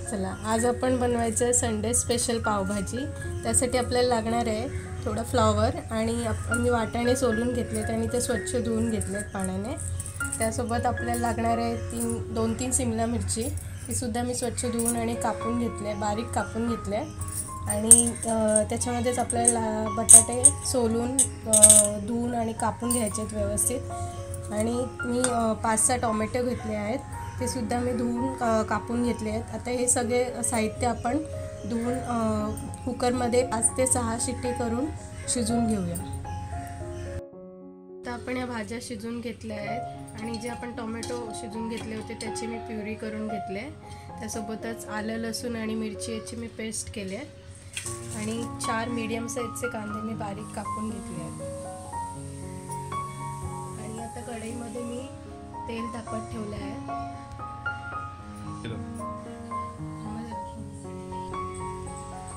चला, आज आपण बनवायचं आहे संडे स्पेशल पावभाजी। त्यासाठी आपल्याला लागणार आहे थोडं फ्लॉवर आणि मी वाटाणे सोलून घेतलेत आणि ते स्वच्छ धुवून घेतलेत पाण्याने। त्यासोबत आपल्याला लागणार आहे 2-3 शिमला मिरची, ती सुद्धा मी स्वच्छ धुवून आणि कापून घेतले, बारीक कापून घेतले। आणि त्याच्यामध्येच आपल्याला बटाटे सोलून धुवून आणि कापून घ्यायचे आहेत व्यवस्थित। आणि मी 5-6 टोमॅटो घेतले आहेत, ते सुद्धा मी धुवून कापून घेतले आहेत। आता हे सगळे साहित्य आपण धुवून कुकरमध्ये 5 ते 6 शिट्टी करून शिजवून घेऊया। आता आपण या भाज्या शिजवून घेतल्या आहेत आणि जे आपण टोमॅटो शिजवून घेतले होते त्याची मी प्युरी करून घेतले। त्यासोबतच आलं, लसूण आणि मिरची याची मी पेस्ट केली आहे आणि 4 मीडियम साईजचे कांदे मी बारीक कापून घेतले आहेत। आणि आता कढईमध्ये मी तेल तापत ठेवले आहे।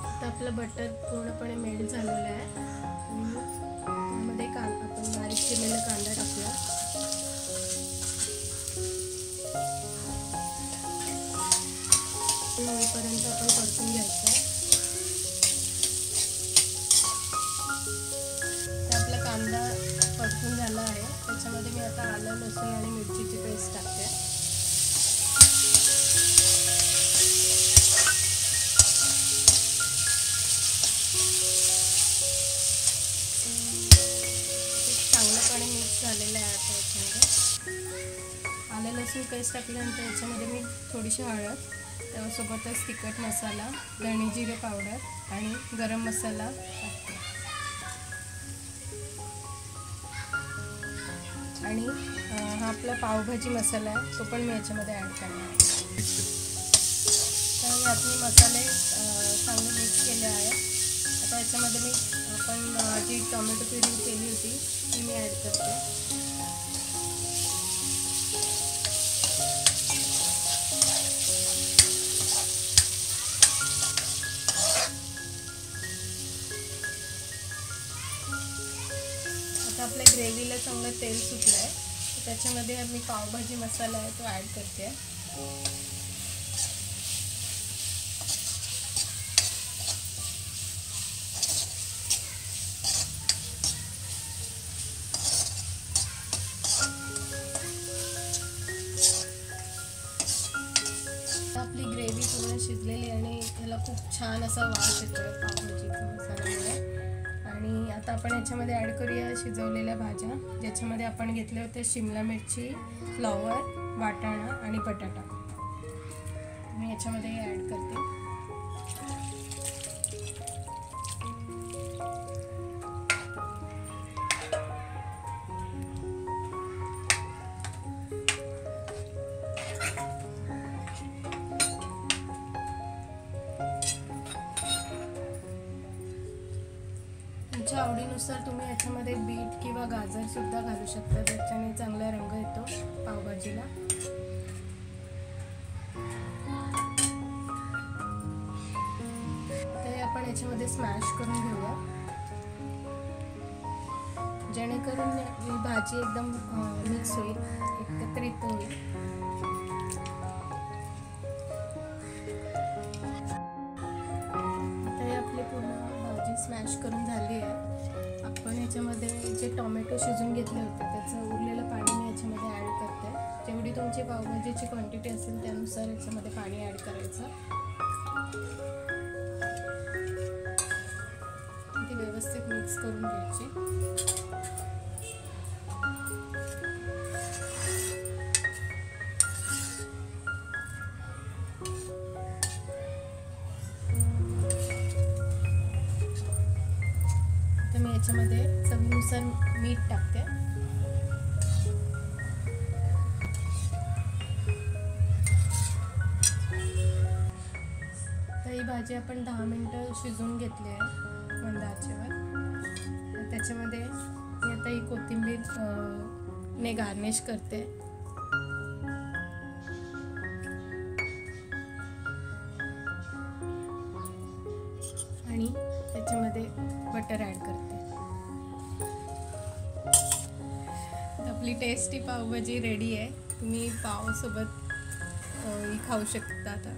आता आपलं बटर पूर्णपणे मेल्ट झालेलं आहे। त्यामध्ये आपण बारीक चिरलेला कांदा टाकूया। होईपर्यंत आपण परतून घ्यायचं आहे। तर आपला कांदा परतून झाला आहे, त्याच्यामध्ये मी आता आलं, लसूण आणि मिरचीची पेस्ट टाकते। चांगलंपणे मिक्स झालेलं आहे। आता याच्यामध्ये आलं लसूण पेस्ट टाकल्यानंतर याच्यामध्ये मी थोडीशी हळद, त्यासोबतच तिखट मसाला, धणे जिरे पावडर आणि गरम मसाला टाकते। आणि हा आपला पावभाजी मसाला आहे, तो पण मी याच्यामध्ये ॲड करणार आहे। तर यात मी मसाले चांगले मिक्स केले आहे। आता याच्यामध्ये मी आपण जी टोमॅटो प्युरी केली होती ती मी ॲड करते। आता आपल्या ग्रेव्हीला चांगलं तेल सुटलं आहे, तर त्याच्यामध्ये मी पावभाजी मसाला आहे तो ॲड करते। आपली ग्रेव्ही पूर्ण शिजलेली आणि त्याला खूप छान असा वास येतोय पावभाजी मसाल्यामुळे। आणि आता आपण याच्यामध्ये ॲड करूया शिजवलेल्या भाज्या, ज्याच्यामध्ये आपण घेतले होते शिमला मिरची, फ्लॉवर, वाटाणा आणि बटाटा। मी याच्यामध्ये ॲड करते। तुमच्या आवडीनुसार तुम्ही याच्यामध्ये बीट किंवा गाजर सुद्धा घालू शकता, त्याच्याने चांगला रंग येतो पावभाजीला। ते आपण याच्यामध्ये स्मॅश करून घेऊया, जेणेकरून ही भाजी एकदम मिक्स होईल, एकत्रित होईल। स्मॅश करून झाली आहे। आपण याच्यामध्ये जे टोमॅटो शिजून घेतले होते त्याचं उरलेलं पाणी मी याच्यामध्ये ॲड करते। जेवढी तुमची पावभाजीची क्वांटिटी असेल त्यानुसार याच्यामध्ये पाणी ॲड करायचं। ती व्यवस्थित मिक्स करून घ्यायची। मी याच्यामध्ये चवीनुसार मीठ टाकते। तर ही भाजी आपण 10 मिनिटं शिजवून घेतली आहे मंद आचेवर। त्याच्यामध्ये मी आता ही कोथिंबीर ने गार्निश करते। आणि त्याच्यामध्ये बटर ॲड करते। आपली टेस्टी पावभाजी रेडी आहे। तुम्ही पावसोबत ही खाऊ शकता आता.